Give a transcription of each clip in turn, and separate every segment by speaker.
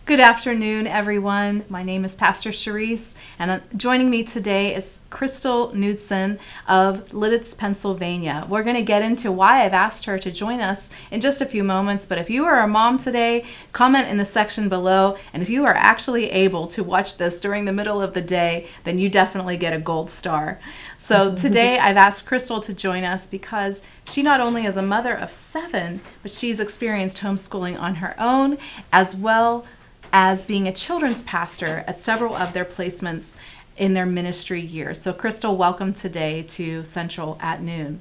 Speaker 1: Good afternoon, everyone. My name is Pastor Charisse, and joining me today is Krystal Knudsen of Lidditz, Pennsylvania. We're going to get into why I've asked her to join us in just a few moments, but if you are a mom today, comment in the section below, and if you are actually able to watch this during the middle of the day, then you definitely get a gold star. So today I've asked Krystal to join us because she not only is a mother of 7, but she's experienced homeschooling on her own, as well as being a children's pastor at several of their placements in their ministry years. So Krystal, welcome today to Central at Noon.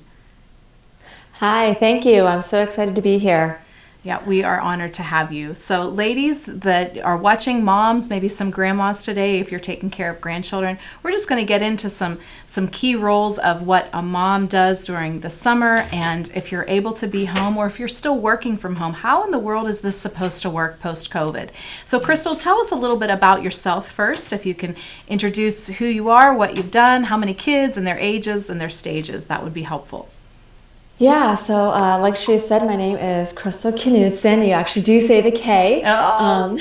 Speaker 2: Hi, thank you. I'm so excited to be here.
Speaker 1: Yeah, we are honored to have you. So ladies that are watching, moms, maybe some grandmas today, if you're taking care of grandchildren, we're just going to get into some key roles of what a mom does during the summer, and if you're able to be home or if you're still working from home, how in the world is this supposed to work post-COVID? So Krystal, tell us a little bit about yourself first, if you can introduce who you are, what you've done, how many kids and their ages and their stages, that would be helpful.
Speaker 2: Yeah, so like she said, my name is Krystal Knudsen. You actually do say the K.
Speaker 1: Oh,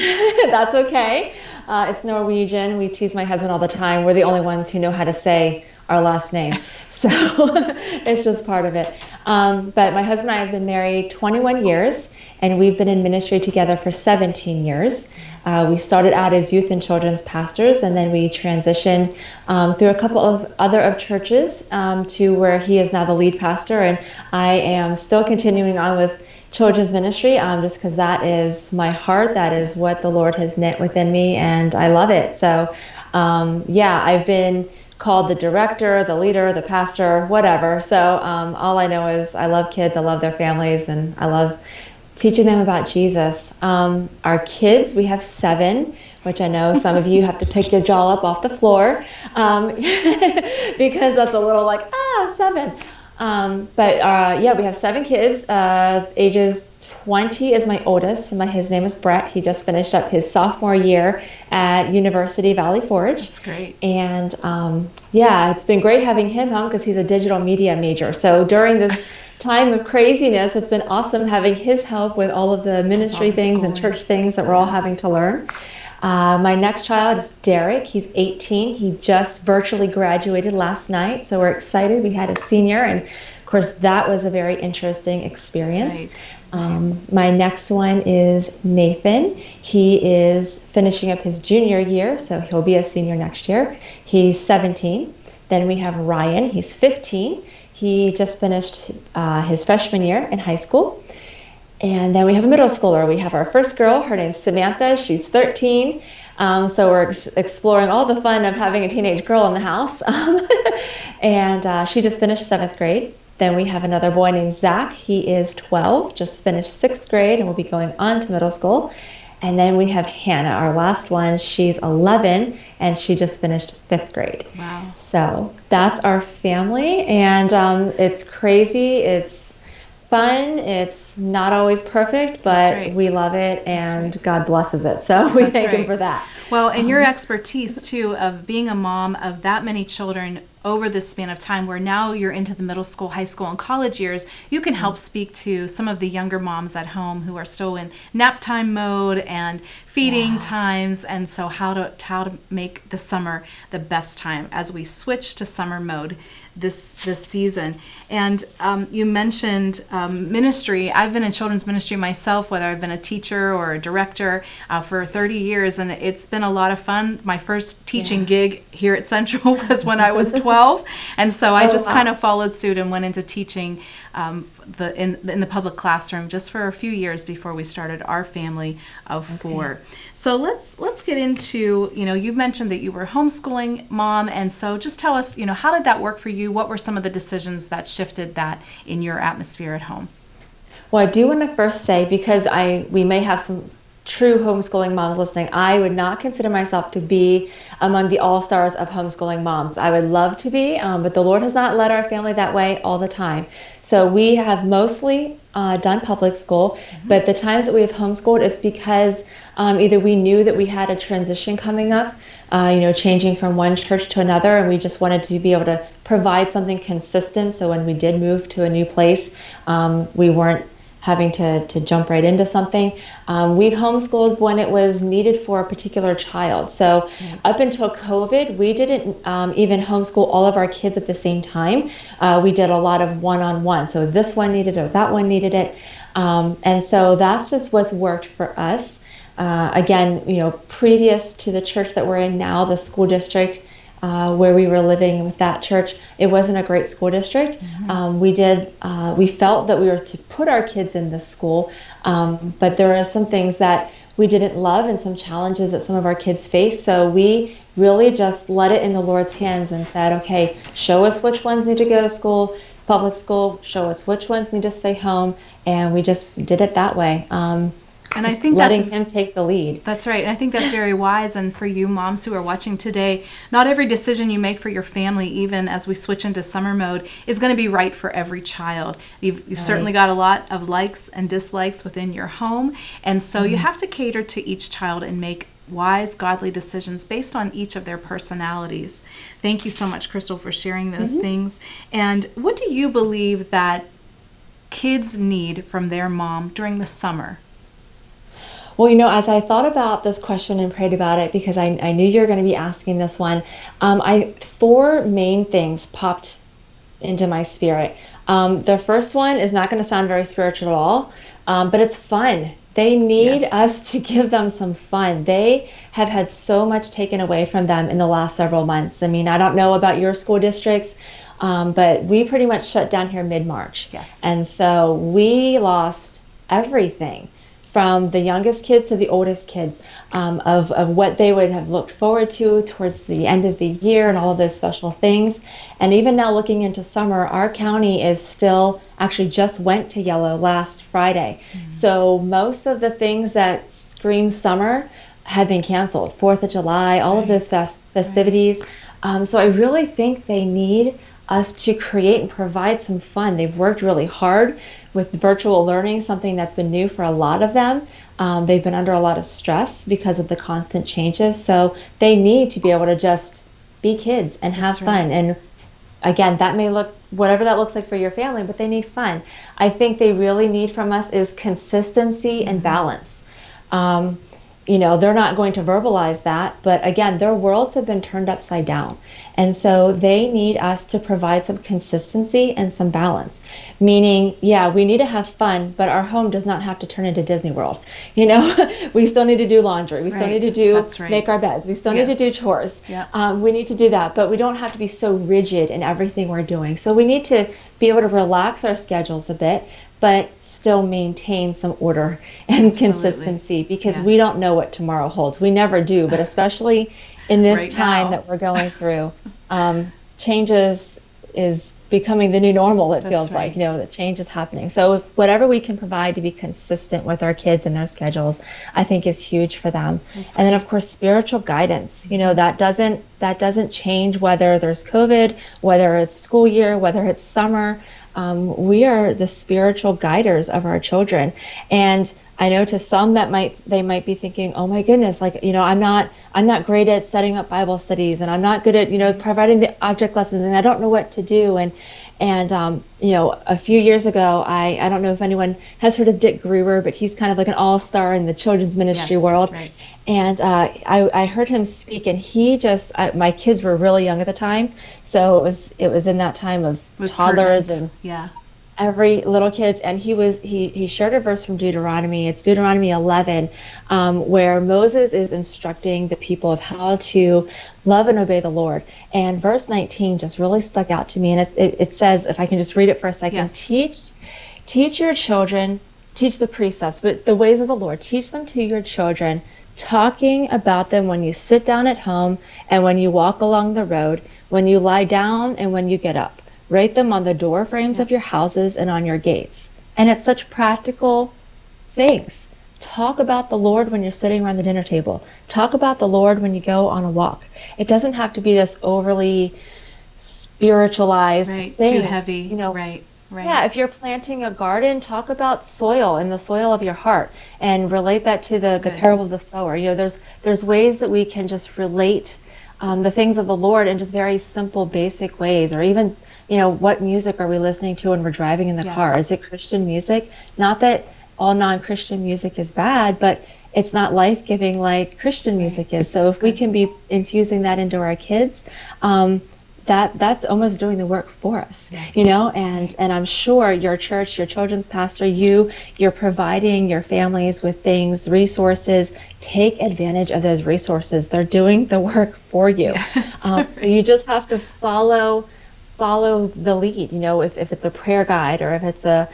Speaker 2: That's okay. It's Norwegian. We tease my husband all the time. We're the only ones who know how to say our last name. So it's just part of it. But my husband and I have been married 21 years, and we've been in ministry together for 17 years. We started out as youth and children's pastors, and then we transitioned through a couple of other churches to where he is now the lead pastor, and I am still continuing on with children's ministry just because that is my heart. That is what the Lord has knit within me, and I love it. So yeah, I've been called the director, the leader, the pastor, whatever. So all I know is I love kids, I love their families, and I love teaching them about Jesus. Our kids, we have 7, which I know some of you have to pick your jaw up off the floor because that's a little like, 7. But yeah, we have 7 kids. Ages 20 is my oldest. His name is Brett. He just finished up his sophomore year at University Valley Forge.
Speaker 1: that's great.
Speaker 2: And yeah, it's been great having him home because he's a digital media major. So during this time of craziness, it's been awesome having his help with all of the
Speaker 1: All
Speaker 2: ministry
Speaker 1: the
Speaker 2: things and
Speaker 1: schooling.
Speaker 2: church things that we're all having
Speaker 1: Yes.
Speaker 2: to learn. My next child is Derek. He's 18. He just virtually graduated last night, so we're excited. We had a senior, and of course, that was a very interesting experience.
Speaker 1: Right.
Speaker 2: My next one is Nathan. He is finishing up his junior year, so he'll be a senior next year. He's 17. Then we have Ryan. He's 15. He just finished his freshman year in high school. And then we have a middle schooler. We have our first girl. Her name's Samantha. She's 13. So we're exploring all the fun of having a teenage girl in the house. And she just finished 7th grade. Then we have another boy named Zach. He is 12, just finished 6th grade, and will be going on to middle school. And then we have Hannah, our last one. She's 11, and she just finished 5th grade.
Speaker 1: Wow.
Speaker 2: So that's our family, and it's crazy. It's fun. It's not always perfect,
Speaker 1: That's
Speaker 2: but
Speaker 1: right.
Speaker 2: we love it,
Speaker 1: That's
Speaker 2: and
Speaker 1: right.
Speaker 2: God blesses it. So we
Speaker 1: That's
Speaker 2: thank Him
Speaker 1: right.
Speaker 2: for that.
Speaker 1: Well, and your expertise too of being a mom of that many children over this span of time, where now you're into the middle school, high school, and college years, you can help speak to some of the younger moms at home who are still in nap time mode and feeding
Speaker 2: Yeah.
Speaker 1: times, and so how to make the summer the best time as we switch to summer mode this season. And you mentioned ministry. I've been in children's ministry myself, whether I've been a teacher or a director for 30 years, and it's been a lot of fun. My first teaching gig here at Central was when I was 12, and so I
Speaker 2: Oh,
Speaker 1: just
Speaker 2: wow.
Speaker 1: kind of followed suit and went into teaching in the public classroom just for a few years before we started our family of 4. So let's get into, you've mentioned that you were homeschooling mom, and so just tell us, how did that work for you? What were some of the decisions that shifted that in your atmosphere at home?
Speaker 2: Well, I do want to first say, because we may have some true homeschooling moms listening, I would not consider myself to be among the all-stars of homeschooling moms. I would love to be, but the Lord has not led our family that way all the time. So we have mostly done public school, but the times that we have homeschooled, it's because either we knew that we had a transition coming up, changing from one church to another, and we just wanted to be able to provide something consistent. So when we did move to a new place, we weren't having to jump right into something. We've homeschooled when it was needed for a particular child. So up until COVID, we didn't even homeschool all of our kids at the same time. We did a lot of one-on-one. So this one needed it, or that one needed it. And so that's just what's worked for us. Again, previous to the church that we're in now, the school district, where we were living with that church, it wasn't a great school district. We felt that we were to put our kids in this school, but there are some things that we didn't love and some challenges that some of our kids faced. So we really just let it in the Lord's hands and said, okay, show us which ones need to go to school, public school, show us which ones need to stay home. And we just did it that way.
Speaker 1: And I think
Speaker 2: letting him take the lead.
Speaker 1: That's right. And I think that's very wise. And for you moms who are watching today, not every decision you make for your family, even as we switch into summer mode, is going to be right for every child. You've certainly got a lot of likes and dislikes within your home. And so you have to cater to each child and make wise, godly decisions based on each of their personalities. Thank you so much, Krystal, for sharing those things. And what do you believe that kids need from their mom during the summer?
Speaker 2: Well, as I thought about this question and prayed about it, because I knew you were going to be asking this one, four main things popped into my spirit. The first one is not going to sound very spiritual at all, but it's fun. They need us to give them some fun. They have had so much taken away from them in the last several months. I mean, I don't know about your school districts, but we pretty much shut down here mid-March.
Speaker 1: Yes.
Speaker 2: And so we lost everything, from the youngest kids to the oldest kids, of what they would have looked forward to towards the end of the year and all of those special things. And even now looking into summer, our county is still actually just went to yellow last Friday. So most of the things that scream summer have been canceled. 4th of July, all of those festivities. So I really think they need us to create and provide some fun. They've worked really hard with virtual learning, something that's been new for a lot of them. They've been under a lot of stress because of the constant changes. So they need to be able to just be kids and have fun. And again, that may look, whatever that looks like for your family, but they need fun. I think they really need from us is consistency and balance. They're not going to verbalize that, but again, their worlds have been turned upside down. And so they need us to provide some consistency and some balance. Meaning, we need to have fun, but our home does not have to turn into Disney World. We still need to do laundry. We still need to make our beds. We still need to do chores. We need to do that, but we don't have to be so rigid in everything we're doing. So we need to be able to relax our schedules a bit, but still maintain some order and consistency, because we don't know what tomorrow holds. We never do, but especially in this time that we're going through, changes is becoming the new normal, it feels like, that change is happening. So if whatever we can provide to be consistent with our kids and their schedules, I think is huge for them. And then of course, spiritual guidance, that doesn't change whether there's COVID, whether it's school year, whether it's summer. We are the spiritual guiders of our children. And I know to some they might be thinking, oh my goodness, I'm not great at setting up Bible studies, and I'm not good at, providing the object lessons, and I don't know what to do. And a few years ago, I don't know if anyone has heard of Dick Gruber, but he's kind of like an all-star in the children's ministry world. Right. And I heard him speak, and he just, my kids were really young at the time, so it was in that time of toddlers and every little kids, and he shared a verse from Deuteronomy. It's Deuteronomy 11, where Moses is instructing the people of how to love and obey the Lord. And verse 19 just really stuck out to me, and it says, if I can just read it for a second, teach your children, teach the precepts, but the ways of the Lord, teach them to your children, talking about them when you sit down at home and when you walk along the road, when you lie down and when you get up. Write them on the door frames of your houses and on your gates. And it's such practical things. Talk about the Lord when you're sitting around the dinner table. Talk about the Lord when you go on a walk. It doesn't have to be this overly spiritualized thing.
Speaker 1: Too heavy. Right.
Speaker 2: Yeah, if you're planting a garden, talk about soil and the soil of your heart, and relate that to the parable of the sower. There's ways that we can just relate the things of the Lord in just very simple, basic ways, or even what music are we listening to when we're driving in the car?
Speaker 1: Yes.
Speaker 2: Is it Christian music? Not that all non-Christian music is bad, but it's not life-giving like Christian
Speaker 1: Right.
Speaker 2: music is. So
Speaker 1: That's
Speaker 2: if we
Speaker 1: good.
Speaker 2: can be infusing that into our kids, that's almost doing the work for us,
Speaker 1: Yes.
Speaker 2: and
Speaker 1: Right.
Speaker 2: and I'm sure your church, your children's pastor, you're providing your families with things, resources. Take advantage of those resources. They're doing the work for you.
Speaker 1: Yes.
Speaker 2: So you just have to follow the lead. If it's a prayer guide or if it's a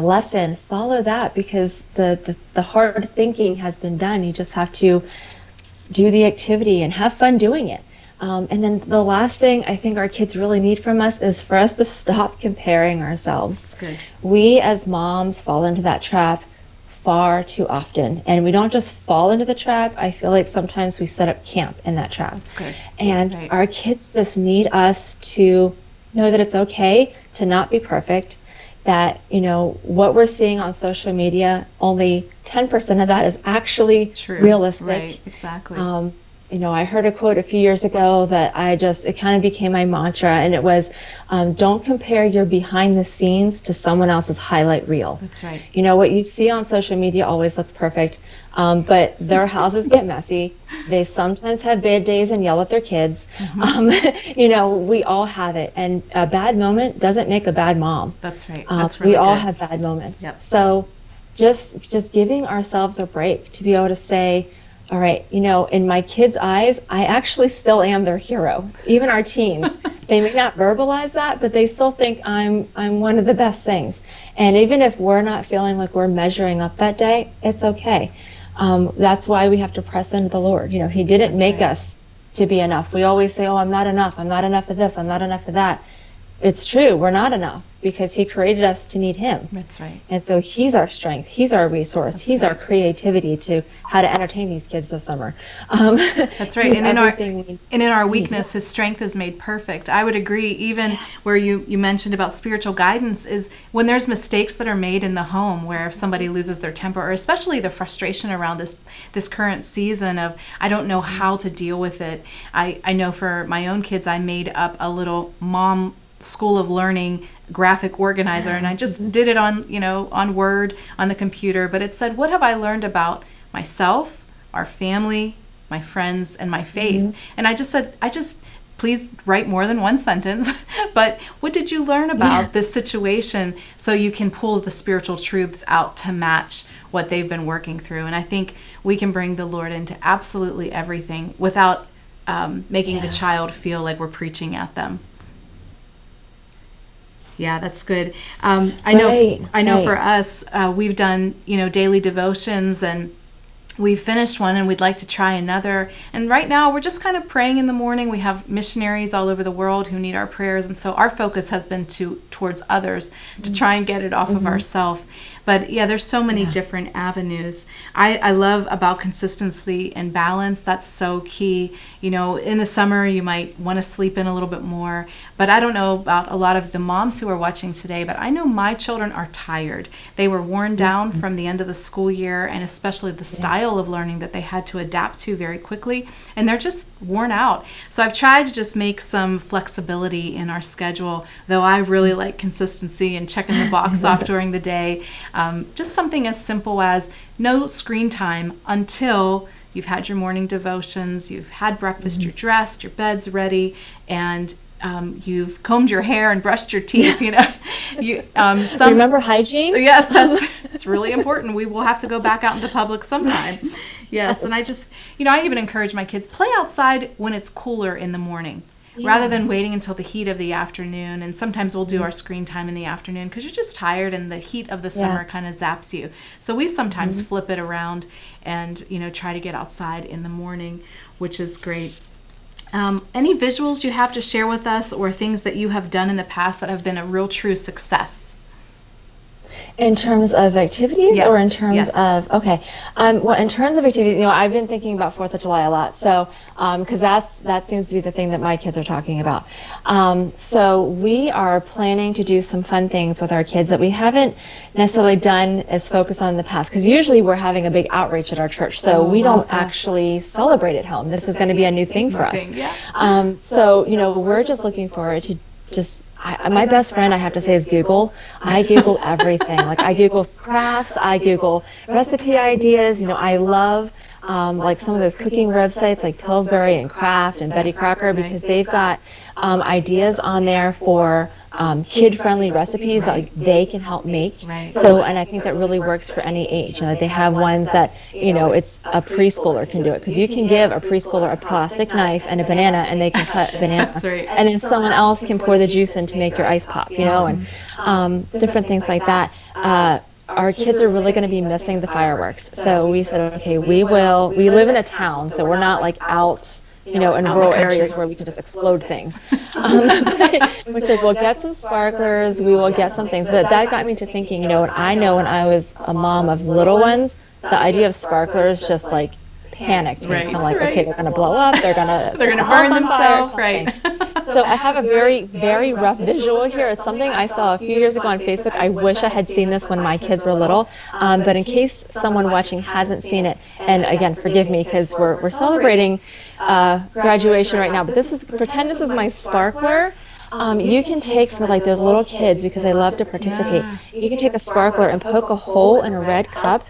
Speaker 2: lesson, follow that, because the hard thinking has been done. You just have to do the activity and have fun doing it. And then the last thing I think our kids really need from us is for us to stop comparing ourselves.
Speaker 1: That's good.
Speaker 2: We as moms fall into that trap far too often. And we don't just fall into the trap. I feel like sometimes we set up camp in that trap.
Speaker 1: That's good.
Speaker 2: And
Speaker 1: Right.
Speaker 2: our kids just need us to know that it's okay to not be perfect, that, what we're seeing on social media, only 10% of that is actually
Speaker 1: True.
Speaker 2: realistic.
Speaker 1: Right. Exactly.
Speaker 2: I heard a quote a few years ago that it kind of became my mantra, and it was, don't compare your behind the scenes to someone else's highlight reel.
Speaker 1: That's right.
Speaker 2: What you see on social media always looks perfect, but their houses get messy. They sometimes have bad days and yell at their kids. We all have it, and a bad moment doesn't make a bad mom.
Speaker 1: That's right. That's really
Speaker 2: We all
Speaker 1: good.
Speaker 2: have bad moments.
Speaker 1: Yep.
Speaker 2: So just giving ourselves a break to be able to say, all right, in my kids' eyes, I actually still am their hero. Even our teens, they may not verbalize that, but they still think I'm one of the best things. And even if we're not feeling like we're measuring up that day, it's okay. That's why we have to press into the Lord. He didn't
Speaker 1: That's
Speaker 2: make
Speaker 1: right.
Speaker 2: us to be enough. We always say, oh, I'm not enough. I'm not enough of this. I'm not enough of that. It's true. We're not enough, because he created us to need him.
Speaker 1: That's right.
Speaker 2: And so he's our strength. He's our resource.
Speaker 1: That's
Speaker 2: he's
Speaker 1: right.
Speaker 2: our creativity to how to entertain these kids this summer.
Speaker 1: That's right.
Speaker 2: He's
Speaker 1: And in
Speaker 2: everything
Speaker 1: our
Speaker 2: we need.
Speaker 1: weakness, his strength is made perfect. I would agree. Even where you mentioned about spiritual guidance is when there's mistakes that are made in the home, where if somebody loses their temper, or especially the frustration around this current season of I don't know how to deal with it. I know for my own kids, I made up a little mom school of learning graphic organizer, and I just did it on Word on the computer, but it said, what have I learned about myself, our family, my friends, and my faith? And I just said, please write more than one sentence, but what did you learn about this situation, so you can pull the spiritual truths out to match what they've been working through. And I think we can bring the Lord into absolutely everything without making the child feel like we're preaching at them. Yeah, that's good. I know for us, we've done, daily devotions, and we've finished one and we'd like to try another. And right now we're just kind of praying in the morning. We have missionaries all over the world who need our prayers. And so our focus has been towards others to try and get it off of ourselves. But yeah, there's so many different avenues. I love about consistency and balance. That's so key. In the summer, you might want to sleep in a little bit more. But I don't know about a lot of the moms who are watching today, but I know my children are tired. They were worn down from the end of the school year, and especially the style of learning that they had to adapt to very quickly. And they're just worn out. So I've tried to just make some flexibility in our schedule, though I really like consistency and checking the box off during the day. Just something as simple as no screen time until you've had your morning devotions, you've had breakfast, you're dressed, your bed's ready, and you've combed your hair and brushed your teeth.
Speaker 2: Remember hygiene?
Speaker 1: Yes, it's really important. We will have to go back out into public sometime. Yes, and I even encourage my kids, play outside when it's cooler in the morning. Rather than waiting until the heat of the afternoon. And sometimes we'll do our screen time in the afternoon because you're just tired and the heat of the summer kind of zaps you. So we sometimes flip it around and, try to get outside in the morning, which is great. Any visuals you have to share with us, or things that you have done in the past that have been a real true success?
Speaker 2: In terms of activities,
Speaker 1: Yes,
Speaker 2: or in terms
Speaker 1: yes.
Speaker 2: of, okay. Well, in terms of activities, I've been thinking about 4th of July a lot. So, because that seems to be the thing that my kids are talking about. So we are planning to do some fun things with our kids that we haven't necessarily done as focused on in the past. Because usually we're having a big outreach at our church. So we don't actually celebrate at home. This is going to be a new thing for us.
Speaker 1: Yeah.
Speaker 2: So, we're just looking forward to just my best friend, I have to say, is Google. I Google everything. Like I Google crafts, I Google recipe ideas. I love like some of those cooking websites like Pillsbury and Kraft and Betty
Speaker 1: Yes,
Speaker 2: Crocker
Speaker 1: right,
Speaker 2: because they've got ideas on there for kid-friendly recipes that
Speaker 1: right,
Speaker 2: like they can help make.
Speaker 1: right.
Speaker 2: So, and I think that really works for any age. They have ones that, it's a preschooler can do it because you can give a preschooler a plastic knife and a banana and they can cut a banana.
Speaker 1: That's right.
Speaker 2: And then someone else can pour the juice in to make your ice pop, and different things like that. Our kids are really going to be missing the fireworks. So we said, okay, we live in a town, so we're not like out, in
Speaker 1: Out in the
Speaker 2: rural
Speaker 1: country.
Speaker 2: areas where we can just explode things. But we said, we'll get some sparklers, we will get some things. But that got me to thinking, and I know when I was a mom of little ones, the idea of sparklers just like panicked me.
Speaker 1: Right,
Speaker 2: So I'm like, okay,
Speaker 1: right.
Speaker 2: they're going to blow up, they're going to
Speaker 1: They're
Speaker 2: set
Speaker 1: gonna
Speaker 2: the house
Speaker 1: burn
Speaker 2: on fire or
Speaker 1: themselves,
Speaker 2: something.
Speaker 1: right?
Speaker 2: So I have a very, very rough visual here. It's something I saw a few years ago on Facebook. I wish I had seen this when my kids were little. But in case someone watching hasn't seen it, and again, forgive me because we're celebrating graduation right now. But pretend this is my sparkler. You can take for like those little kids because they love to participate.
Speaker 1: Yeah.
Speaker 2: You can take a sparkler and poke a hole in a red cup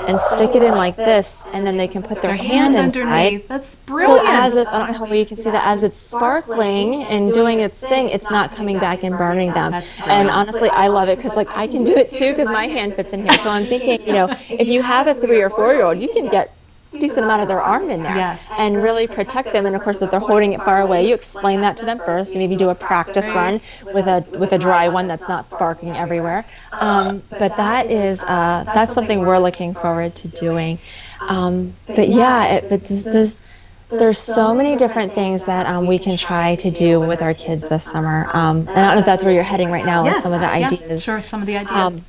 Speaker 2: and stick it in like this, and then they can put their hand inside.
Speaker 1: underneath. That's
Speaker 2: So
Speaker 1: brilliant.
Speaker 2: I don't know how well you can see that as it's sparkling and doing its thing, it's not coming back and burning them.
Speaker 1: That's
Speaker 2: And
Speaker 1: brilliant.
Speaker 2: honestly, I love it because like I can do it too because my hand fits in here. So I'm thinking, if you have a 3 or 4-year-old, you can get a decent amount of their arm in there
Speaker 1: Yes.
Speaker 2: and really protect them. And of course, if they're holding it far away, you explain that to them first. Maybe do a practice run with a dry one that's not sparking everywhere. But that's something we're looking forward to doing. But yeah, there's so many different things that we can try to do with our kids this summer. And I don't know if that's where you're heading right now with
Speaker 1: Yes.
Speaker 2: some of the
Speaker 1: Yeah,
Speaker 2: ideas.
Speaker 1: sure. Some of the ideas.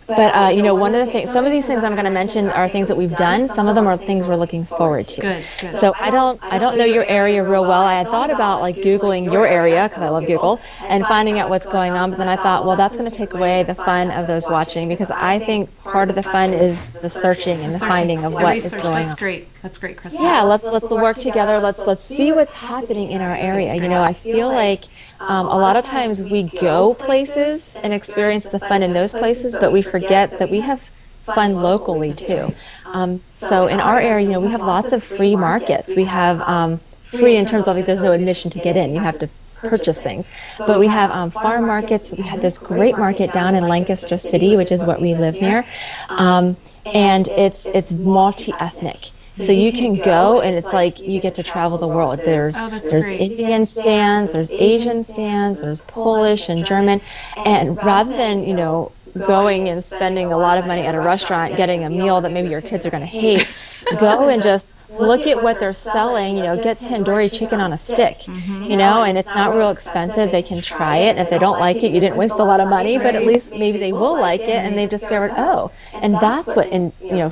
Speaker 2: But one of the things, some of these things I'm going to mention are things that we've done. Some of them are things we're looking forward to.
Speaker 1: Good. Good.
Speaker 2: So I don't know your area real well. I had thought about like Googling your area because I love Google and finding out what's going on. But then I thought, well, that's going to take away the fun of those watching because I think part of the fun is the searching and the finding of
Speaker 1: the
Speaker 2: what is
Speaker 1: research.
Speaker 2: going
Speaker 1: That's
Speaker 2: on.
Speaker 1: great. That's great, Krystal.
Speaker 2: Yeah, let's work together. Let's see what's happening in our area. I feel like a lot of times we go places and experience the fun in those places, but we forget that we have fun locally too. So in our area, we have lots of free markets. We have free in terms of like there's no admission to get in. You have to purchase things. But we have farm markets. We have this great market down in Lancaster City, which is what we live near, and it's multi-ethnic. So you can go and it's like you get to travel the world. There's
Speaker 1: great.
Speaker 2: Indian stands, there's Asian stands, there's Polish and German. And rather than, going and spending a lot of money at a restaurant, getting a meal that maybe your kids are going to hate, go and just look at what they're selling, get tandoori chicken on a stick, and it's not real expensive. They can try it. And if they don't like it, you didn't waste a lot of money, but at least maybe they will like it and they've discovered, and that's what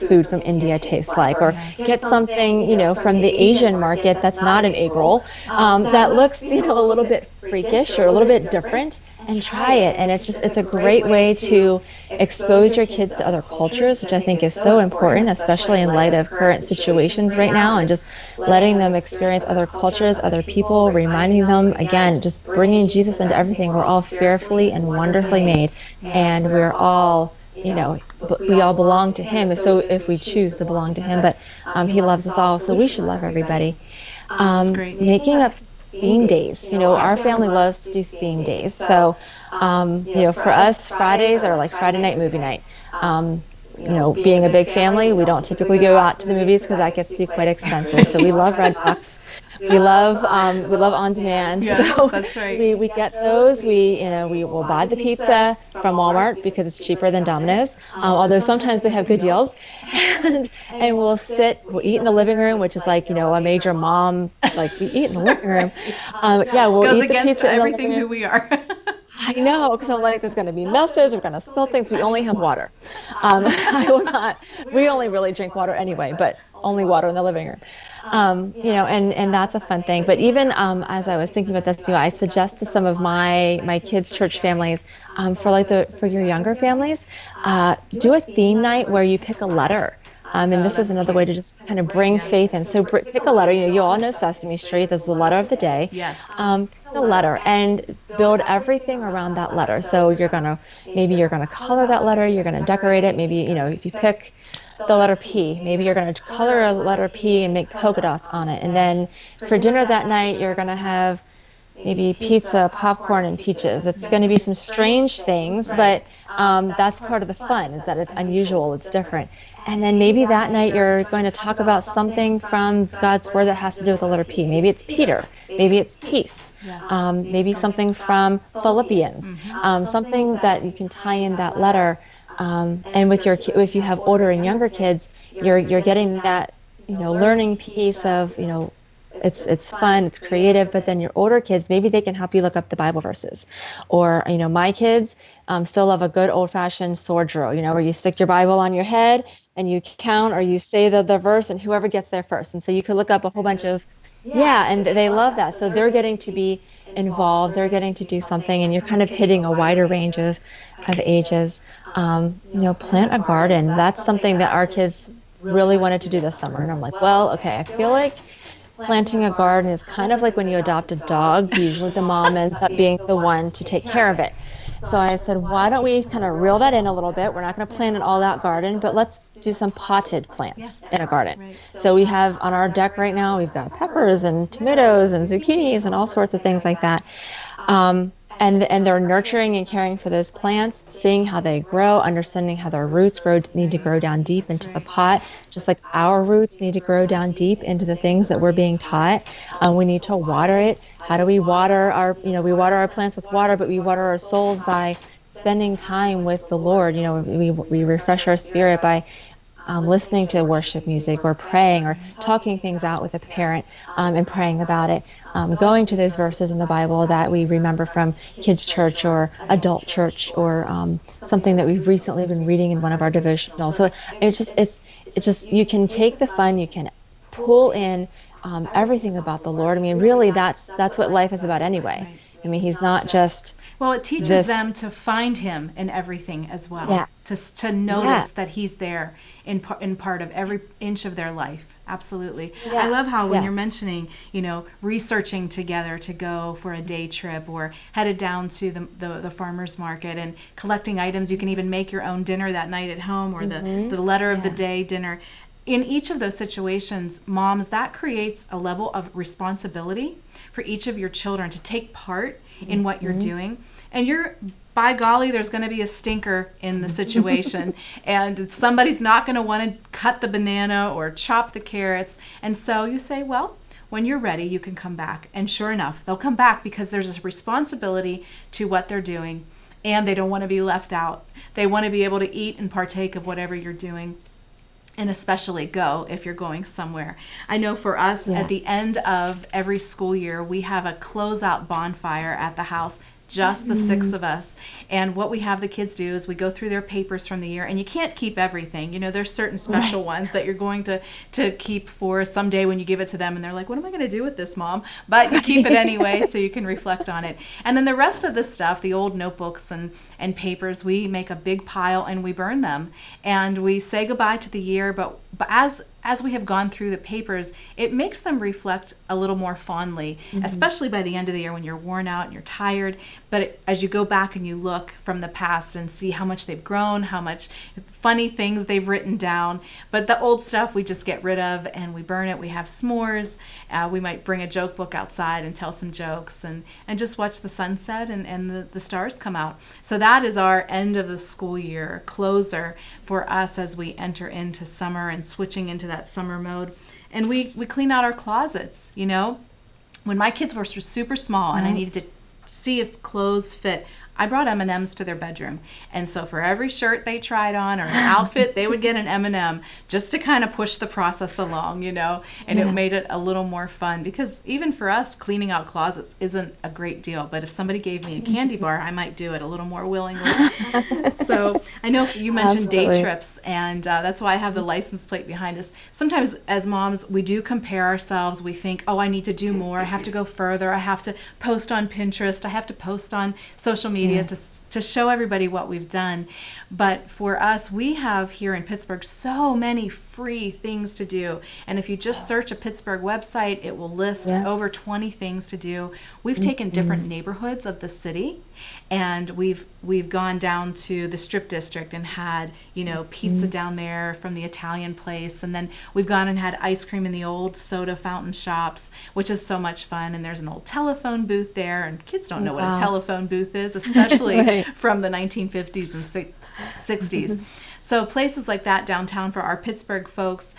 Speaker 2: food from India tastes like. Or get something, from the Asian market that's not an egg roll, that looks, a little bit freakish or a little bit different, and try it. And it's a great way to expose your kids to other cultures, which I think is so important, especially in light of current situations right now, and just letting them experience other cultures, other people, reminding them, again, just bringing Jesus into everything. We're all fearfully and wonderfully made, and we're all, we all belong to him. So if we choose to belong to him, but he loves us all, so we should love everybody. Making up theme days. Our family loves to do theme days. So, for us, Fridays are like Friday night movie night. Being a big family, we don't typically go out to the movies because that gets to be quite expensive. So we love Redbox. We love on demand.
Speaker 1: Yes,
Speaker 2: so
Speaker 1: that's right.
Speaker 2: we get those. We will buy the pizza from Walmart because it's cheaper than Domino's. Although sometimes they have good deals, and we'll eat in the living room, which is like a major mom, like we eat in the living room. We'll
Speaker 1: Goes
Speaker 2: eat the
Speaker 1: against
Speaker 2: pizza
Speaker 1: everything
Speaker 2: in the living
Speaker 1: who we are.
Speaker 2: I know, because I'm like, there's going to be messes, we're going to spill things. We only have water. I will not, we only really drink water anyway, but only water in the living room. And that's a fun thing. But even as I was thinking about this too, I suggest to some of my kids' church families, for your younger families, do a theme night where you pick a letter. And this is another way to just kind of bring faith in. So pick a letter. You all know Sesame Street. There's the letter of the day.
Speaker 1: Yes.
Speaker 2: a letter and build everything around that letter. So maybe you're gonna color that letter, you're gonna decorate it. Maybe, if you pick the letter P, maybe you're gonna color a letter P and make polka dots on it. And then for dinner that night, you're gonna have maybe pizza, popcorn, and peaches. It's going to be some strange things, but that's part of the fun, is that it's unusual, it's different. And then maybe that night you're going to talk about something from God's word that has to do with the letter P. Maybe it's Peter, maybe it's peace, maybe something from Philippians, something that you can tie in that letter. And if you have older and younger kids, you're getting that, learning piece of, it's fun, it's creative, but then your older kids, maybe they can help you look up the Bible verses. Or, my kids still love a good old-fashioned sword drill, where you stick your Bible on your head and you count, or you say the verse, and whoever gets there first. And so you could look up a whole bunch of, and they love that. So they're getting to be involved, they're getting to do something, and you're kind of hitting a wider range of ages. Plant a garden. That's something that our kids really wanted to do this summer. And I'm like, well, okay, I feel like planting a garden is kind of like when you adopt a dog. Usually the mom ends up being the one to take care of it. So I said, why don't we kind of reel that in a little bit? We're not going to plant an all-out garden, but let's do some potted plants in a garden. Right. So we have on our deck right now, we've got peppers and tomatoes and zucchinis and all sorts of things like that. And they're nurturing and caring for those plants, seeing how they grow, understanding how their roots need to grow down deep into the pot, just like our roots need to grow down deep into the things that we're being taught. We need to water it. How do we water we water our plants with water, but we water our souls by spending time with the Lord. We refresh our spirit by listening to worship music, or praying, or talking things out with a parent, and praying about it, going to those verses in the Bible that we remember from kids' church or adult church, or something that we've recently been reading in one of our devotionals. So it's just you can take the fun, you can pull in everything about the Lord. I mean, really, that's what life is about anyway. Right. I mean, he's not just...
Speaker 1: Well, it teaches them to find him in everything as well. Yes. To notice that he's there in part of every inch of their life. Absolutely. Yeah. I love how when you're mentioning, researching together to go for a day trip, or headed down to the farmer's market and collecting items. You can even make your own dinner that night at home, or the letter of the day dinner. In each of those situations, moms, that creates a level of responsibility for each of your children to take part in what you're doing. And by golly, there's going to be a stinker in the situation. And somebody's not going to want to cut the banana or chop the carrots. And so you say, well, when you're ready, you can come back. And sure enough, they'll come back, because there's a responsibility to what they're doing. And they don't want to be left out. They want to be able to eat and partake of whatever you're doing. And especially go if you're going somewhere. I know for us, at the end of every school year, we have a closeout bonfire at the house, just the six of us. And what we have the kids do is we go through their papers from the year, and you can't keep everything. There's certain special ones that you're going to keep for someday when you give it to them, and they're like, what am I going to do with this, Mom? But you keep it anyway, so you can reflect on it. And then the rest of the stuff, the old notebooks and papers, we make a big pile and we burn them. And we say goodbye to the year, but as we have gone through the papers, it makes them reflect a little more fondly, especially by the end of the year when you're worn out and you're tired. But as you go back and you look from the past and see how much they've grown, how much funny things they've written down. But the old stuff we just get rid of and we burn it. We have s'mores. We might bring a joke book outside and tell some jokes and just watch the sunset and the stars come out. So that is our end of the school year closer for us as we enter into summer and switching into that summer mode. And we clean out our closets. When my kids were super small and I needed to see if clothes fit, I brought M&Ms to their bedroom. And so for every shirt they tried on or an outfit, they would get an M&M just to kind of push the process along, and it made it a little more fun, because even for us, cleaning out closets isn't a great deal. But if somebody gave me a candy bar, I might do it a little more willingly. So I know you mentioned day trips, and that's why I have the license plate behind us. Sometimes as moms, we do compare ourselves. We think, I need to do more. I have to go further. I have to post on Pinterest. I have to post on social media. media to show everybody what we've done. But for us, we have here in Pittsburgh so many free things to do. And if you just search a Pittsburgh website, it will list over 20 things to do. We've taken different neighborhoods of the city, and we've gone down to the Strip District and had, pizza down there from the Italian place. And then we've gone and had ice cream in the old soda fountain shops, which is so much fun. And there's an old telephone booth there, and kids don't know what a telephone booth is, especially from the 1950s and 60s. So places like that downtown for our Pittsburgh folks,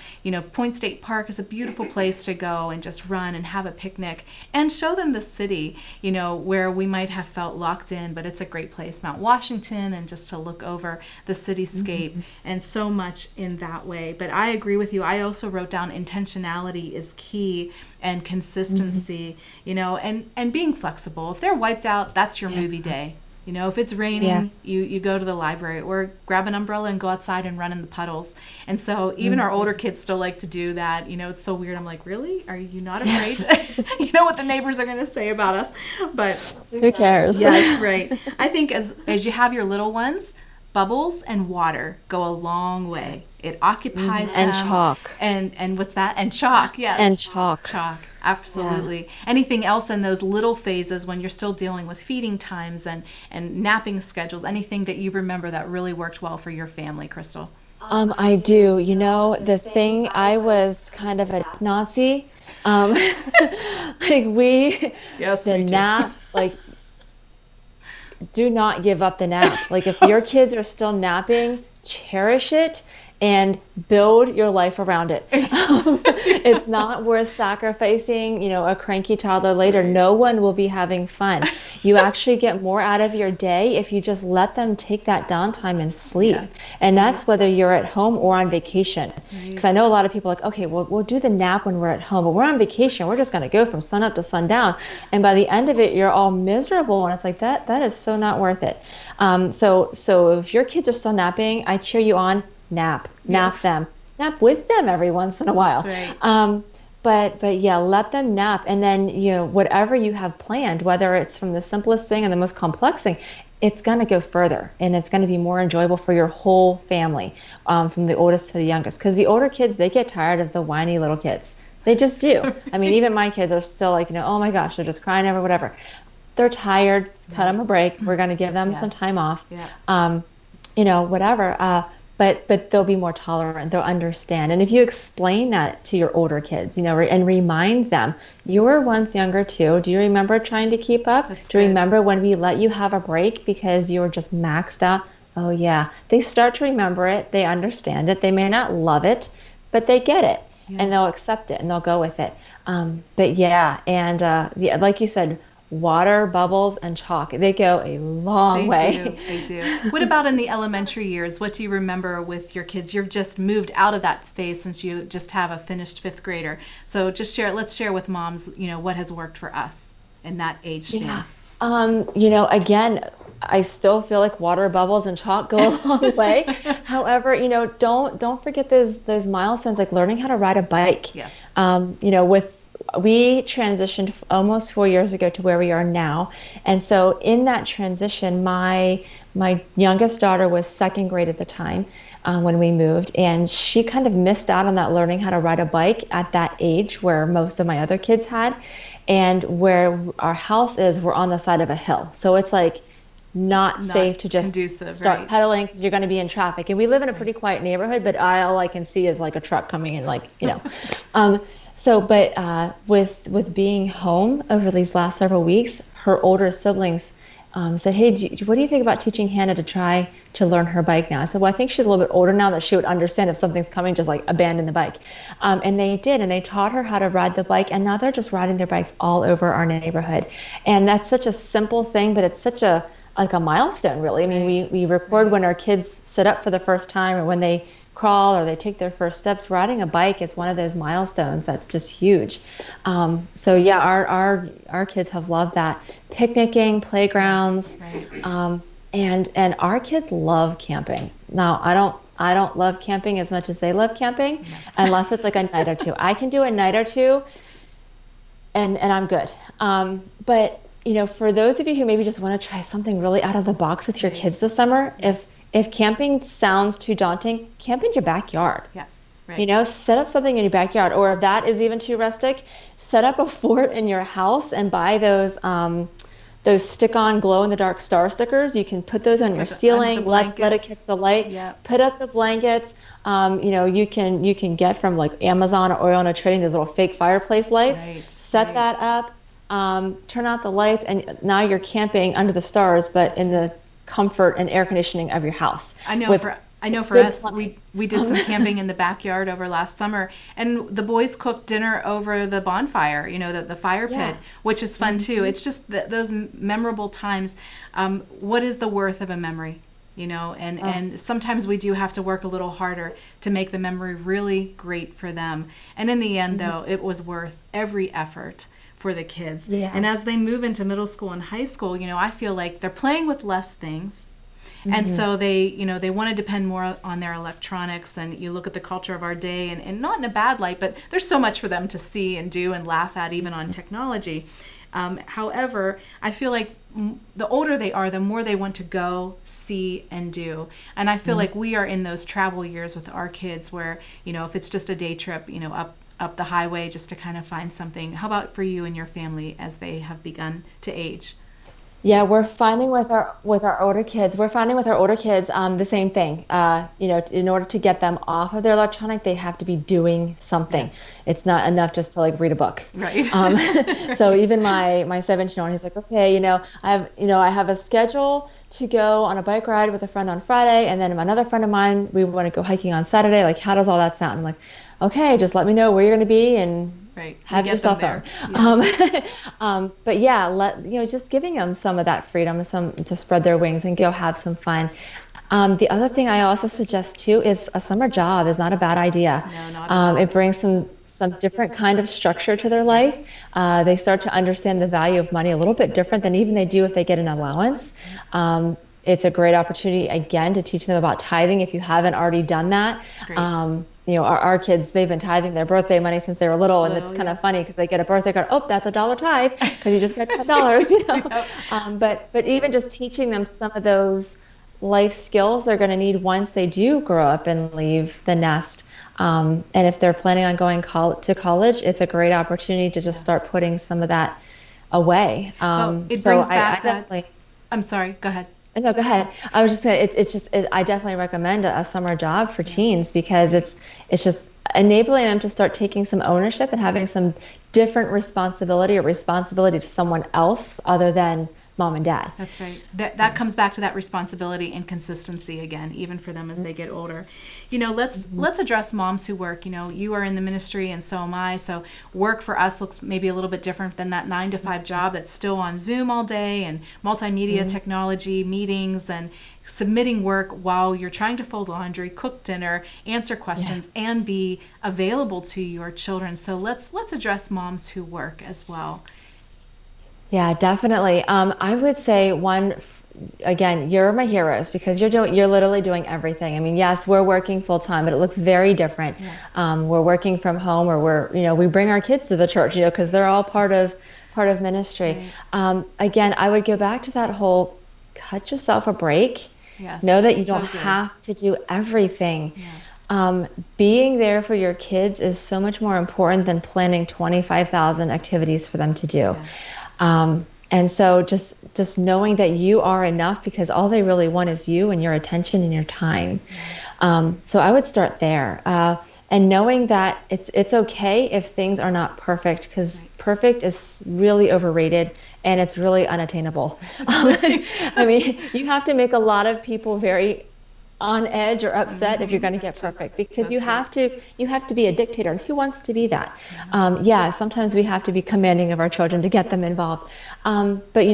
Speaker 1: Point State Park is a beautiful place to go and just run and have a picnic and show them the city, where we might have felt locked in, but it's a great place. Mount Washington, and just to look over the cityscape, and so much in that way. But I agree with you. I also wrote down intentionality is key, and consistency, and being flexible. If they're wiped out, that's your movie day. If it's raining, you go to the library or grab an umbrella and go outside and run in the puddles. And so even our older kids still like to do that. It's so weird. I'm like, really? Are you not afraid? You know what the neighbors are going to say about us. But
Speaker 2: who cares?
Speaker 1: Yes, right. I think as you have your little ones, bubbles and water go a long way. It occupies them.
Speaker 2: And chalk.
Speaker 1: And what's that? And chalk, yes.
Speaker 2: And chalk.
Speaker 1: Chalk, absolutely. Yeah. Anything else in those little phases when you're still dealing with feeding times and napping schedules, anything that you remember that really worked well for your family, Krystal?
Speaker 2: I do. The thing, I was kind of a Nazi. The nap, do not give up the nap. If your kids are still napping, cherish it and build your life around it. It's not worth sacrificing, a cranky toddler later. No one will be having fun. You actually get more out of your day if you just let them take that downtime and sleep. Yes. And that's whether you're at home or on vacation. Because I know a lot of people are like, okay, we'll do the nap when we're at home, but we're on vacation. We're just going to go from sun up to sundown. And by the end of it, you're all miserable. And it's like, that is so not worth it. So if your kids are still napping, I cheer you on. Nap them, nap with them every once in a while.
Speaker 1: That's right.
Speaker 2: But yeah, let them nap. And then, whatever you have planned, whether it's from the simplest thing and the most complex thing, it's going to go further, and it's going to be more enjoyable for your whole family, from the oldest to the youngest. Because the older kids, they get tired of the whiny little kids. They just do. I mean, even my kids are still like, oh my gosh, they're just crying over whatever. They're tired. Cut them a break. We're going to give them some time off. Yeah. Whatever. But they'll be more tolerant. They'll understand. And if you explain that to your older kids, and remind them, you were once younger too. Do you remember trying to keep up? Do you remember when we let you have a break because you were just maxed out? Oh yeah. They start to remember it. They understand it. They may not love it, but they get it. Yes. And they'll accept it and they'll go with it. But yeah. And like you said, water, bubbles, and chalk. They go a long way.
Speaker 1: They do. What about in the elementary years? What do you remember with your kids? You've just moved out of that phase since you just have a finished fifth grader. So let's share with moms, what has worked for us in that age span.
Speaker 2: Yeah. Again, I still feel like water, bubbles, and chalk go a long way. However, don't forget those milestones, like learning how to ride a bike.
Speaker 1: Yes.
Speaker 2: We transitioned almost 4 years ago to where we are now. And so in that transition, my youngest daughter was second grade at the time when we moved. And she kind of missed out on that learning how to ride a bike at that age where most of my other kids had. And where our house is, we're on the side of a hill. So it's like not safe to just start pedaling because you're going to be in traffic. And we live in a pretty quiet neighborhood, but all I can see is like a truck coming in, with being home over these last several weeks, her older siblings said, hey, what do you think about teaching Hannah to try to learn her bike now? I said, well, I think she's a little bit older now that she would understand if something's coming, just like abandon the bike. And they did, and they taught her how to ride the bike, and now they're just riding their bikes all over our neighborhood. And that's such a simple thing, but it's such a milestone, really. I mean, we record when our kids sit up for the first time or when they crawl or they take their first steps. Riding a bike is one of those milestones that's just huge. So yeah, our kids have loved that. Picnicking, playgrounds, and our kids love camping. Now, I don't love camping as much as they love camping, unless it's like a night or two. I can do a night or two, and I'm good. But for those of you who maybe just want to try something really out of the box with your kids
Speaker 1: Right.
Speaker 2: this summer, if
Speaker 1: Yes.
Speaker 2: if camping sounds too daunting, camp in your backyard.
Speaker 1: Yes. Right.
Speaker 2: Set up something in your backyard, or if that is even too rustic, set up a fort in your house and buy those stick-on glow-in-the-dark star stickers. You can put those on your
Speaker 1: Put the under the
Speaker 2: ceiling, let it catch
Speaker 1: blankets.
Speaker 2: the light,
Speaker 1: Yep.
Speaker 2: put up the blankets. You can get from like Amazon or Oil and Trading those little fake fireplace lights.
Speaker 1: Right.
Speaker 2: Set
Speaker 1: Right.
Speaker 2: that up, turn out the lights, and now you're camping under the stars, but
Speaker 1: That's
Speaker 2: in
Speaker 1: right.
Speaker 2: the comfort and air conditioning of your house
Speaker 1: I know
Speaker 2: with
Speaker 1: for I know for
Speaker 2: good
Speaker 1: us,
Speaker 2: plumbing.
Speaker 1: we did some camping in the backyard over last summer, and the boys cooked dinner over the bonfire, the fire pit,
Speaker 2: Yeah.
Speaker 1: which is fun too. It's just those memorable times. What is the worth of a memory? And sometimes we do have to work a little harder to make the memory really great for them. And in the end, though, it was worth every effort for the kids.
Speaker 2: Yeah.
Speaker 1: And as they move into middle school and high school, I feel like they're playing with less things. And so they want to depend more on their electronics. And you look at the culture of our day, and not in a bad light, but there's so much for them to see and do and laugh at, even on technology. However, I feel like the older they are, the more they want to go, see, and do. And I feel like we are in those travel years with our kids where, if it's just a day trip, up the highway just to kind of find something. How about for you and your family as they have begun to age?
Speaker 2: Yeah, we're finding with our older kids the same thing. In order to get them off of their electronic, they have to be doing something.
Speaker 1: Yes.
Speaker 2: It's not enough just to like read a book.
Speaker 1: Right.
Speaker 2: Um, so
Speaker 1: Right.
Speaker 2: even my 17-year-old, he's like, okay, I have a schedule to go on a bike ride with a friend on Friday, and then another friend of mine, we want to go hiking on Saturday. Like, how does all that sound? I'm like, okay, just let me know where you're going to be and
Speaker 1: Right. You
Speaker 2: have your
Speaker 1: get them
Speaker 2: cell phone.
Speaker 1: there.
Speaker 2: Um,
Speaker 1: Yes.
Speaker 2: but yeah, just giving them some of that freedom, some to spread their wings and go have some fun. The other thing I also suggest too is a summer job is not a bad idea.
Speaker 1: No, not at all.
Speaker 2: It brings some different kind of structure to their life.
Speaker 1: Yes.
Speaker 2: They start to understand the value of money a little bit different than even they do if they get an allowance. It's a great opportunity again to teach them about tithing if you haven't already done that.
Speaker 1: It's great.
Speaker 2: Our kids, they've been tithing their birthday money since they were little, and
Speaker 1: Little,
Speaker 2: it's kind of
Speaker 1: yes.
Speaker 2: funny because they get a birthday card. Oh, that's a dollar tithe because you just got $10.
Speaker 1: Yep.
Speaker 2: But even just teaching them some of those life skills they're going to need once they do grow up and leave the nest. And if they're planning on going to college, it's a great opportunity to just
Speaker 1: Yes.
Speaker 2: start putting some of that away.
Speaker 1: Well, it
Speaker 2: So
Speaker 1: brings
Speaker 2: I
Speaker 1: back that.
Speaker 2: definitely.
Speaker 1: I'm sorry. Go ahead.
Speaker 2: No, go ahead. I was just saying I definitely recommend a summer job for
Speaker 1: Yes.
Speaker 2: teens because it's just enabling them to start taking some ownership and having some different responsibility to someone else other than mom and dad.
Speaker 1: That's right. That comes back to that responsibility and consistency again, even for them as they get older. Let's address moms who work. You are in the ministry and so am I. So work for us looks maybe a little bit different than that 9 to 5 job that's still on Zoom all day and multimedia technology meetings and submitting work while you're trying to fold laundry, cook dinner, answer questions, and be available to your children. So let's address moms who work as well.
Speaker 2: Yeah, definitely. I would say again, you're my heroes because you're literally doing everything. I mean, yes, we're working full time, but it looks very different.
Speaker 1: Yes.
Speaker 2: We're working from home, or we bring our kids to the church, because they're all part of ministry.
Speaker 1: Right.
Speaker 2: Again, I would go back to that whole cut yourself a break. Know
Speaker 1: Yes.
Speaker 2: that you
Speaker 1: So
Speaker 2: don't
Speaker 1: good.
Speaker 2: have to do everything.
Speaker 1: Yeah.
Speaker 2: Being there for your kids is so much more important than planning 25,000 activities for them to do.
Speaker 1: Yes.
Speaker 2: And so just knowing that you are enough because all they really want is you and your attention and your time. So I would start there. And knowing that it's okay if things are not perfect because perfect is really overrated and it's really unattainable.
Speaker 1: Right.
Speaker 2: I mean, you have to make a lot of people very on edge or upset if you're going to get perfect because you
Speaker 1: That's right.
Speaker 2: have to be a dictator, and who wants to be that? Yeah, sometimes we have to be commanding of our children to get them involved. But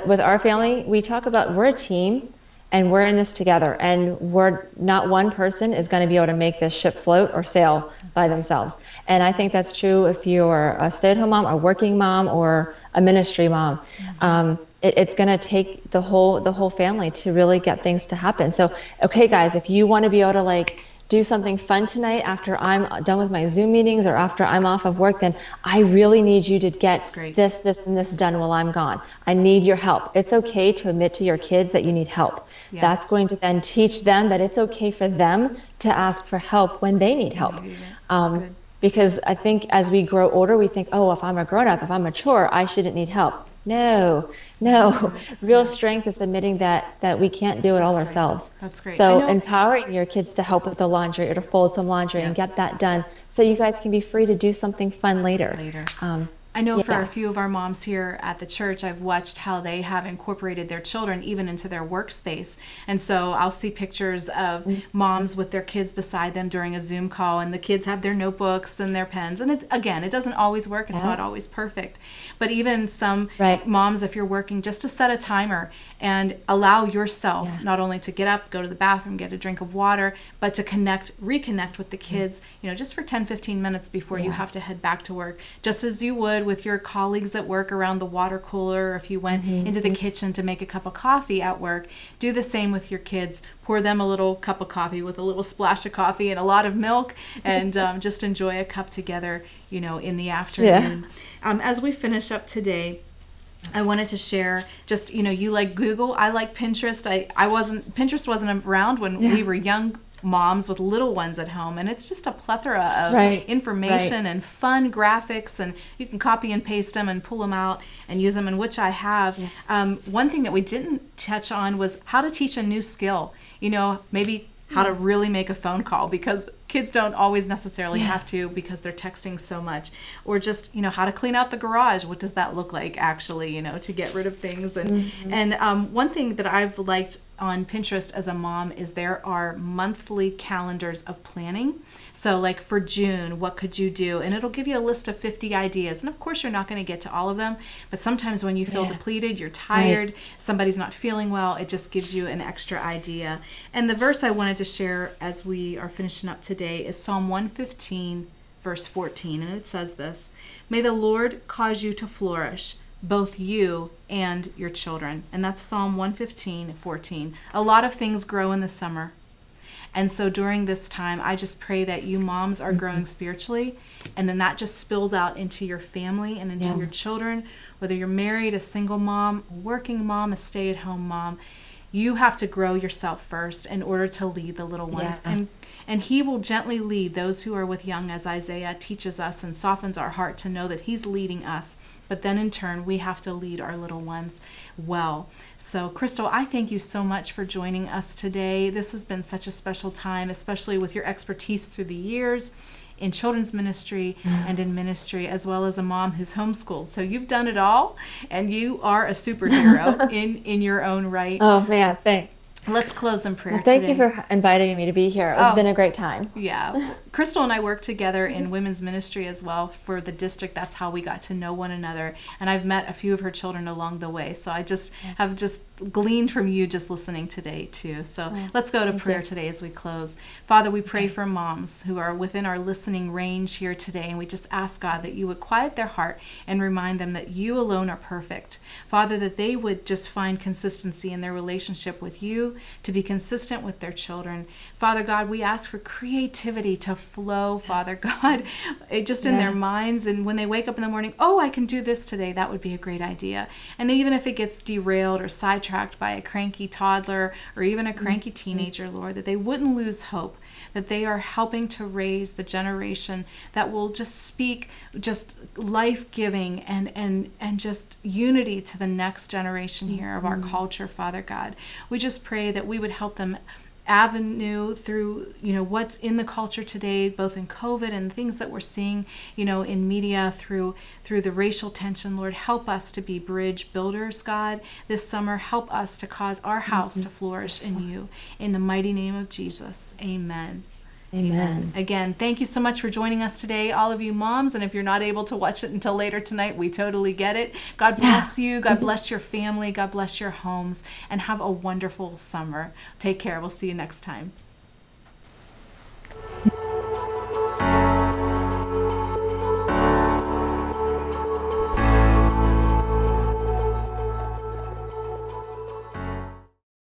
Speaker 2: with our family, we talk about we're a team and we're in this together, and we're not one person is going to be able to make this ship float or sail by themselves. And I think that's true if you're a stay-at-home mom, a working mom, or a ministry mom. It's going to take the whole family to really get things to happen. So, okay, guys, if you want to be able to do something fun tonight after I'm done with my Zoom meetings or after I'm off of work, then I really need you to
Speaker 1: That's
Speaker 2: get
Speaker 1: great.
Speaker 2: this, and this done while I'm gone. I need your help. It's okay to admit to your kids that you need help. That's
Speaker 1: Yes.
Speaker 2: going to then teach them that it's okay for them to ask for help when they need
Speaker 1: When
Speaker 2: help.
Speaker 1: they need it. That's
Speaker 2: Um,
Speaker 1: good.
Speaker 2: because I think as we grow older, we think, oh, if I'm a grown up, if I'm mature, I shouldn't need help. No,
Speaker 1: You can
Speaker 2: no.
Speaker 1: do it.
Speaker 2: Real
Speaker 1: Yes.
Speaker 2: strength is admitting that we can't do it all
Speaker 1: That's right.
Speaker 2: ourselves.
Speaker 1: That's great. I
Speaker 2: So
Speaker 1: know.
Speaker 2: empowering your kids to help with the laundry or to fold some laundry
Speaker 1: Yeah.
Speaker 2: and get that done so you guys can be free to do something fun later.
Speaker 1: Later.
Speaker 2: Um,
Speaker 1: I know for a
Speaker 2: yeah.
Speaker 1: few of our moms here at the church, I've watched how they have incorporated their children even into their workspace. And so I'll see pictures of moms with their kids beside them during a Zoom call, and the kids have their notebooks and their pens. And again, it doesn't always work. It's
Speaker 2: Yeah.
Speaker 1: not always perfect. But even some
Speaker 2: Right.
Speaker 1: moms, if you're working, just to set a timer and allow yourself
Speaker 2: Yeah.
Speaker 1: not only to get up, go to the bathroom, get a drink of water, but to reconnect with the kids, just for 10, 15 minutes before you
Speaker 2: Yeah.
Speaker 1: have to head back to work, just as you would with your colleagues at work around the water cooler, or if you went into the kitchen to make a cup of coffee at work. Do the same with your kids. Pour them a little cup of coffee with a little splash of coffee and a lot of milk, and just enjoy a cup together, in the afternoon. As we finish up today, I wanted to share just, you like Google, I like Pinterest. Pinterest wasn't around when we were young moms with little ones at home, and it's just a plethora of
Speaker 2: Right.
Speaker 1: information
Speaker 2: Right.
Speaker 1: and fun graphics, and you can copy and paste them and pull them out and use them, and which I have. One thing that we didn't touch on was how to teach a new skill, maybe how to really make a phone call, because kids don't always necessarily have to, because they're texting so much, or just how to clean out the garage. What does that look like actually, to get rid of things? And one thing that I've liked on Pinterest as a mom is there are monthly calendars of planning. So like for June, what could you do? And it'll give you a list of 50 ideas. And of course you're not going to get to all of them, but sometimes when you feel depleted, you're tired, somebody's not feeling well, it just gives you an extra idea. And the verse I wanted to share as we are finishing up today is Psalm 115, verse 14. And it says this: "May the Lord cause you to flourish, both you and your children." And that's Psalm 115:14. A lot of things grow in the summer. And so during this time, I just pray that you moms are growing spiritually, and then that just spills out into your family and into your children, whether you're married, a single mom, a working mom, a stay-at-home mom. You have to grow yourself first in order to lead the little ones. And he will gently lead those who are with young, as Isaiah teaches us and softens our heart to know that he's leading us. But then in turn, we have to lead our little ones well. So, Krystal, I thank you so much for joining us today. This has been such a special time, especially with your expertise through the years in children's ministry and in ministry, as well as a mom who's homeschooled. So you've done it all, and you are a superhero in your own right.
Speaker 2: Oh man, thanks.
Speaker 1: Let's close in prayer
Speaker 2: Well, thank
Speaker 1: today.
Speaker 2: you for inviting me to be here. It's been a great time.
Speaker 1: Yeah. Krystal and I work together in women's ministry as well for the district. That's how we got to know one another. And I've met a few of her children along the way. So I just have just gleaned from you just listening today too. So let's go to prayer today as we close. Father, we pray for moms who are within our listening range here today. And we just ask, God, that you would quiet their heart and remind them that you alone are perfect. Father, that they would just find consistency in their relationship with you, to be consistent with their children. Father God, we ask for creativity to flow, Father God, just in their minds. And when they wake up in the morning, oh, I can do this today, that would be a great idea. And even if it gets derailed or sidetracked by a cranky toddler or even a cranky teenager, Lord, that they wouldn't lose hope, that they are helping to raise the generation that will just speak just life-giving and just unity to the next generation here of our culture, Father God. We just pray that we would help them avenue through what's in the culture today, both in COVID and things that we're seeing in media through the racial tension. Lord, help us to be bridge builders, God, this summer. Help us to cause our house to flourish in you, in the mighty name of Jesus. Amen.
Speaker 2: Amen.
Speaker 1: Again, thank you so much for joining us today, all of you moms. And if you're not able to watch it until later tonight, we totally get it. God bless you. God bless your family. God bless your homes. And have a wonderful summer. Take care. We'll see you next time.